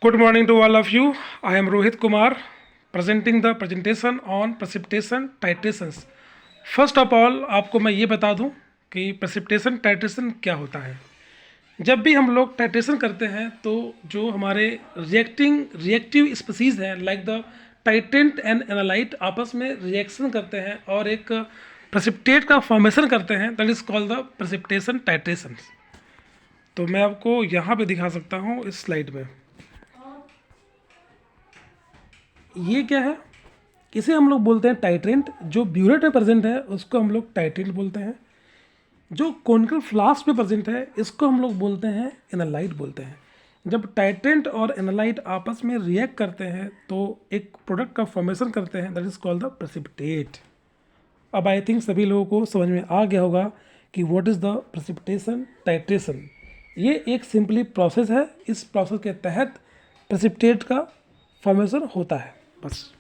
Good morning to all of you. I am Rohit Kumar presenting the presentation on precipitation titrations. First of all आपको मैं ये बता दूं कि precipitation titration क्या होता है। जब भी हम लोग टाइट्रेशन करते हैं तो जो हमारे रिएक्टिव स्पीसीज हैं लाइक द टाइटेंट एंड एनालाइट आपस में रिएक्शन करते हैं और एक प्रेसिपिटेट का फॉर्मेशन करते हैं, that is called the precipitation titration. तो मैं आपको यहाँ पे दिखा सकता हूँ इस स्लाइड में। ये क्या है, इसे हम लोग बोलते हैं टाइट्रेंट। जो ब्यूरेट में प्रेजेंट है उसको हम लोग टाइट्रेंट बोलते हैं। जो कॉनिकल फ्लास्क में प्रेजेंट है इसको हम लोग बोलते हैं एनालाइट बोलते हैं। जब टाइट्रेंट और एनालाइट आपस में रिएक्ट करते हैं तो एक प्रोडक्ट का फॉर्मेशन करते हैं, that is called the precipitate. अब आई थिंक सभी लोगों को समझ में आ गया होगा कि what is the precipitation titration. ये एक सिंपली प्रोसेस है। इस प्रोसेस के तहत प्रेसिपिटेट का फॉर्मेशन होता है, बस।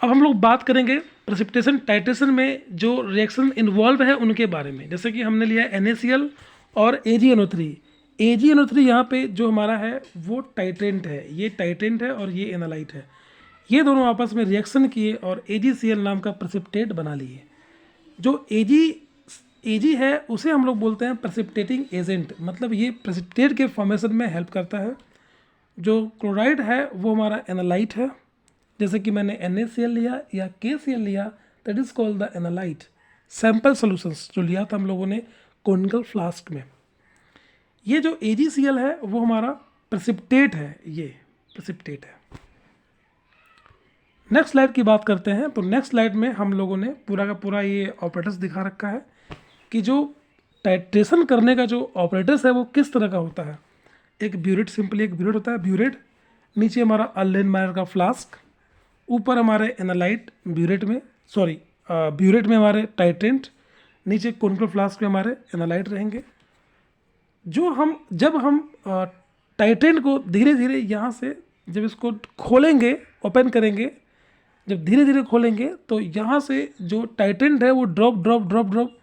अब हम लोग बात करेंगे प्रेसिपिटेशन टाइट्रेशन में जो रिएक्शन इन्वॉल्व है उनके बारे में। जैसे कि हमने लिया NaCl और AgNO3। AgNO3 यहाँ पे जो हमारा है वो टाइट्रेंट है, ये टाइट्रेंट है और ये एनालाइट है। ये दोनों आपस में रिएक्शन किए और AgCl नाम का प्रेसिपिटेट बना लिए। जो Ag है उसे हम लोग बोलते हैं प्रेसिपिटेटिंग एजेंट, मतलब ये प्रेसिपिटेट के फॉर्मेशन में हेल्प करता है। जो क्लोराइड है वो हमारा एनालाइट है। जैसे कि मैंने NaCl लिया या KCl लिया, that is called the analyte. Sample solutions जो लिया था हम लोगों ने कॉनिकल फ्लास्क में। ये जो AgCl है वो हमारा प्रेसिपिटेट है, ये प्रेसिपिटेट है। नेक्स्ट स्लाइड की बात करते हैं। तो नेक्स्ट स्लाइड में हम लोगों ने पूरा का पूरा ये ऑपरेटर्स दिखा रखा है कि जो टाइट्रेशन करने का जो ऑपरेटर्स है वो किस तरह का होता है। एक ब्यूरेट, सिंपली एक ब्यूरेट होता है, ब्यूरेट। नीचे हमारा अल्लेनमायर का फ्लास्क, ऊपर हमारे एनालाइट ब्यूरेट में, ब्यूरेट में हमारे टाइट्रेंट, नीचे कॉनिकल फ्लास्क में हमारे एनालाइट रहेंगे। जब हम टाइट्रेंट को धीरे धीरे यहाँ से जब इसको खोलेंगे, ओपन करेंगे, जब धीरे धीरे खोलेंगे तो यहाँ से जो टाइट्रेंट है वो ड्रॉप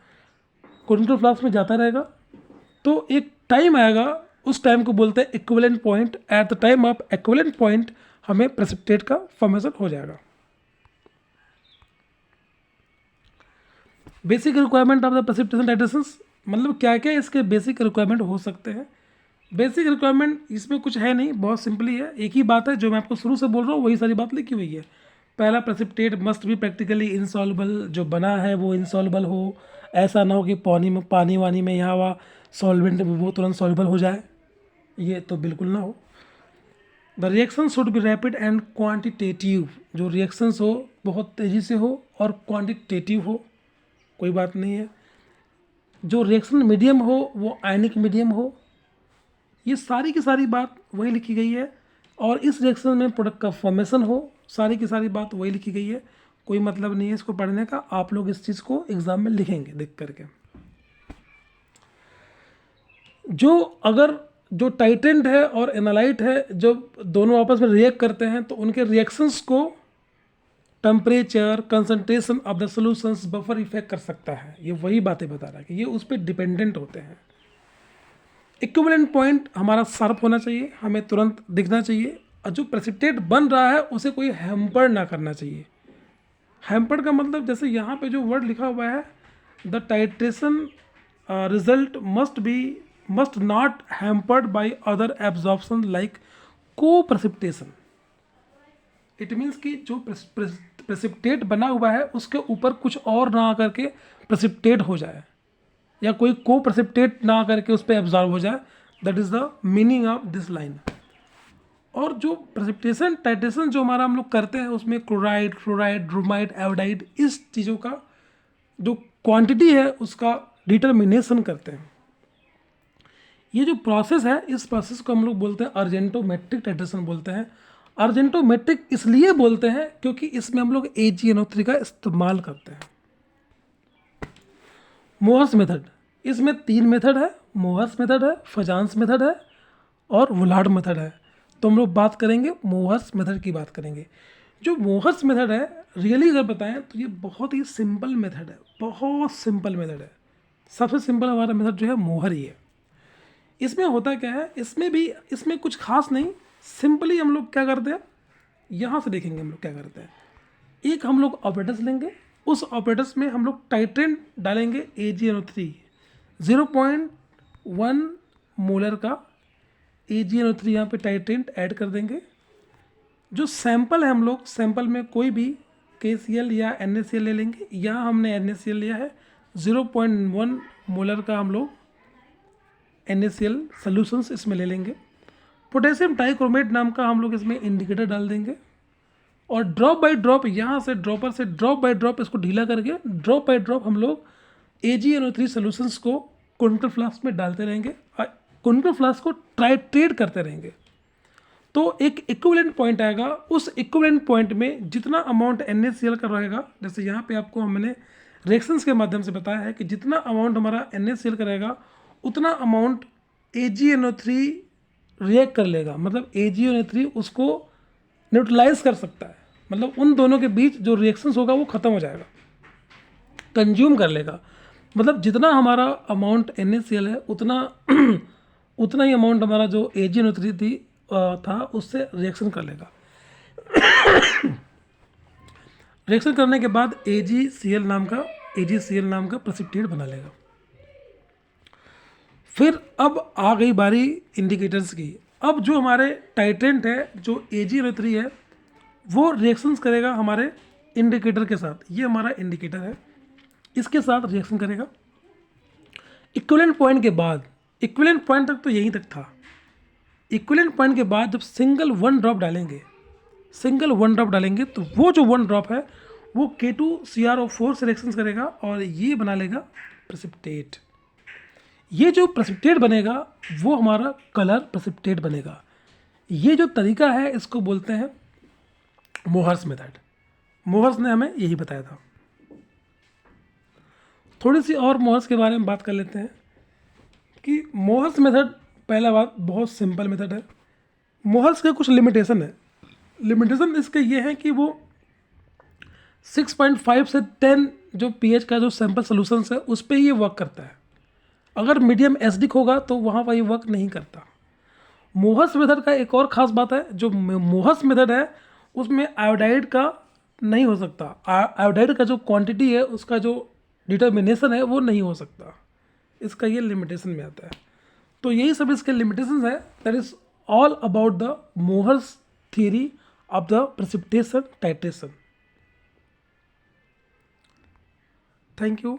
कॉनिकल फ्लास्क में जाता रहेगा। तो एक टाइम आएगा, उस टाइम को बोलते हैं equivalent point. At the time of equivalent point हमें प्रेसिपिटेट का फॉर्मेशन हो जाएगा। Basic requirement of the precipitation titration, मतलब क्या क्या इसके बेसिक रिक्वायरमेंट हो सकते हैं। बेसिक रिक्वायरमेंट इसमें कुछ है नहीं, बहुत सिंपली है। एक ही बात है जो मैं आपको शुरू से बोल रहा हूँ, वही सारी बात लिखी हुई है। पहला, प्रेसिपिटेट मस्ट भी प्रैक्टिकली इंसॉल्युबल, जो बना है वो इंसॉल्युबल हो। ऐसा ना हो कि पानी वानी में यहाँ वहाँ सॉल्वेंट में वो तुरंत सॉल्युबल हो जाए, ये तो बिल्कुल ना हो। The reaction should be rapid and quantitative, जो रिएक्शंस हो बहुत तेज़ी से हो और क्वांटिटेटिव हो, कोई बात नहीं है। जो रिएक्शन मीडियम हो वो आयनिक मीडियम हो। ये सारी की सारी बात वही लिखी गई है। और इस रिएक्शन में प्रोडक्ट का फॉर्मेशन हो, सारी की सारी बात वही लिखी गई है। कोई मतलब नहीं है इसको पढ़ने का, आप लोग इस चीज़ को एग्ज़ाम में लिखेंगे देख करके। जो टाइट्रेंट है और एनालाइट है, जब दोनों आपस में रिएक्ट करते हैं तो उनके रिएक्शंस को temperature, concentration of the solutions, buffer effect कर सकता है। ये वही बातें बता रहा है कि ये उस पर डिपेंडेंट होते हैं। इक्विवेलेंट पॉइंट हमारा शार्प होना चाहिए, हमें तुरंत दिखना चाहिए। और जो प्रेसिपिटेट बन रहा है उसे कोई हैम्पर ना करना चाहिए। हैम्पर का मतलब, जैसे यहाँ पे जो वर्ड लिखा हुआ है, the titration result must not hampered by other absorption like को प्रेसिपिटेशन। इट मीन्स कि जो प्रेसिपिटेट बना हुआ है उसके ऊपर कुछ और ना आकर के प्रेसिपिटेट हो जाए, या कोई को प्रेसिपिटेट ना करके उस पर एब्जॉर्ब हो जाए। That is the meaning of this line. और जो प्रेसिपिटेशन टाइट्रेशन जो हमारा हम लोग करते हैं उसमें क्लोराइड, फ्लोराइड, ब्रोमाइड, आयोडाइड, इस चीज़ों का जो क्वांटिटी है उसका डिटर्मिनेशन करते हैं। ये जो प्रोसेस है, इस प्रोसेस को हम लोग बोलते हैं अर्जेंटोमेट्रिक टाइट्रेशन बोलते हैं। अर्जेंटोमेट्रिक इसलिए बोलते हैं क्योंकि इसमें हम लोग AgNO3 का इस्तेमाल करते हैं। मोहर्स मेथड, इसमें 3 मेथड है। मोहर्स मेथड है, फजांस मेथड है और वुलार्ड मेथड है। तो हम लोग बात करेंगे मोहर्स मेथड की बात करेंगे। जो मोहर्स मेथड है, रियली अगर बताएं तो ये बहुत ही सिंपल मेथड है, बहुत सिंपल मेथड है। सबसे सिंपल हमारा मेथड जो है मोहर ही है। इसमें होता क्या है, इसमें कुछ खास नहीं, सिंपली हम लोग क्या करते हैं, यहाँ से देखेंगे हम लोग क्या करते हैं। एक हम लोग ऑपरेटर्स लेंगे, उस ऑपरेटर्स में हम लोग टाइट्रेंट डालेंगे AgNO3 0.1 मोलर का AgNO3 यहाँ पे टाइट्रेंट ऐड कर देंगे। जो सैंपल है हम लोग सैंपल में कोई भी KCl या NaCl ले लेंगे। यहाँ हमने NaCl लिया है 0.1 मोलर का हम लोग NaCl सॉल्यूशंस इसमें ले लेंगे। पोटेशियम टाइक्रोमेट नाम का हम लोग इसमें इंडिकेटर डाल देंगे और ड्रॉप बाय ड्रॉप यहाँ से ड्रॉपर से ड्रॉप बाय ड्रॉप इसको ढीला करके ड्रॉप बाय ड्रॉप हम लोग AgNO3 सॉल्यूशंस को कॉन्टल फ्लास्क में डालते रहेंगे और कॉन्टल फ्लास्क को ट्रेड करते रहेंगे। तो एक इक्विवेलेंट पॉइंट आएगा, उस इक्विवेलेंट पॉइंट में जितना अमाउंट NaCl का रहेगा, जैसे यहाँ पे आपको हमने रिएक्शंस के माध्यम से बताया है कि जितना अमाउंट हमारा NaCl का रहेगा उतना अमाउंट AgNO3 रिएक्ट कर लेगा, मतलब AgNO3 उसको न्यूट्रलाइज कर सकता है, मतलब उन दोनों के बीच जो रिएक्शंस होगा वो ख़त्म हो जाएगा, कंज्यूम कर लेगा। मतलब जितना हमारा अमाउंट NaCl है उतना उतना ही अमाउंट हमारा जो AgNO3 था उससे रिएक्शन कर लेगा। रिएक्शन करने के बाद AgCl नाम का प्रेसिपिटेट बना लेगा। फिर अब आ गई बारी इंडिकेटर्स की। अब जो हमारे टाइट्रेंट है, जो AgNO3 है, वो रिएक्शंस करेगा हमारे इंडिकेटर के साथ। ये हमारा इंडिकेटर है, इसके साथ रिएक्शन करेगा। इक्विवेलेंट पॉइंट के बाद, इक्विवेलेंट पॉइंट तक तो यहीं तक था। इक्विवेलेंट पॉइंट के बाद जब सिंगल वन ड्रॉप डालेंगे तो वो जो वन ड्रॉप है वो K2CrO4 से रिएक्शंस करेगा और ये बना लेगा प्रेसिपिटेट। ये जो प्रेसिपिटेट बनेगा वो हमारा कलर प्रेसिपिटेट बनेगा। ये जो तरीका है इसको बोलते हैं मोहर्स मेथड। मोहर्स ने हमें यही बताया था। थोड़ी सी और मोहर्स के बारे में बात कर लेते हैं कि मोहर्स मेथड, पहला बात, बहुत सिंपल मेथड है। मोहर्स के कुछ लिमिटेशन है। लिमिटेशन इसके ये है कि वो 6.5 से 10 जो pH का जो सैंपल सोल्यूशंस है उस पर ये वर्क करता है। अगर मीडियम एसिडिक होगा तो वहाँ पर ये वर्क नहीं करता। मोहर्स मेथड का एक और ख़ास बात है, जो मोहर्स मेथड है उसमें आयोडाइड का नहीं हो सकता। आयोडाइड का जो क्वांटिटी है उसका जो डिटर्मिनेशन है वो नहीं हो सकता। इसका ये लिमिटेशन में आता है। तो यही सब इसके लिमिटेशंस है। That is all about the Mohr's theory of the precipitation titration. Thank you.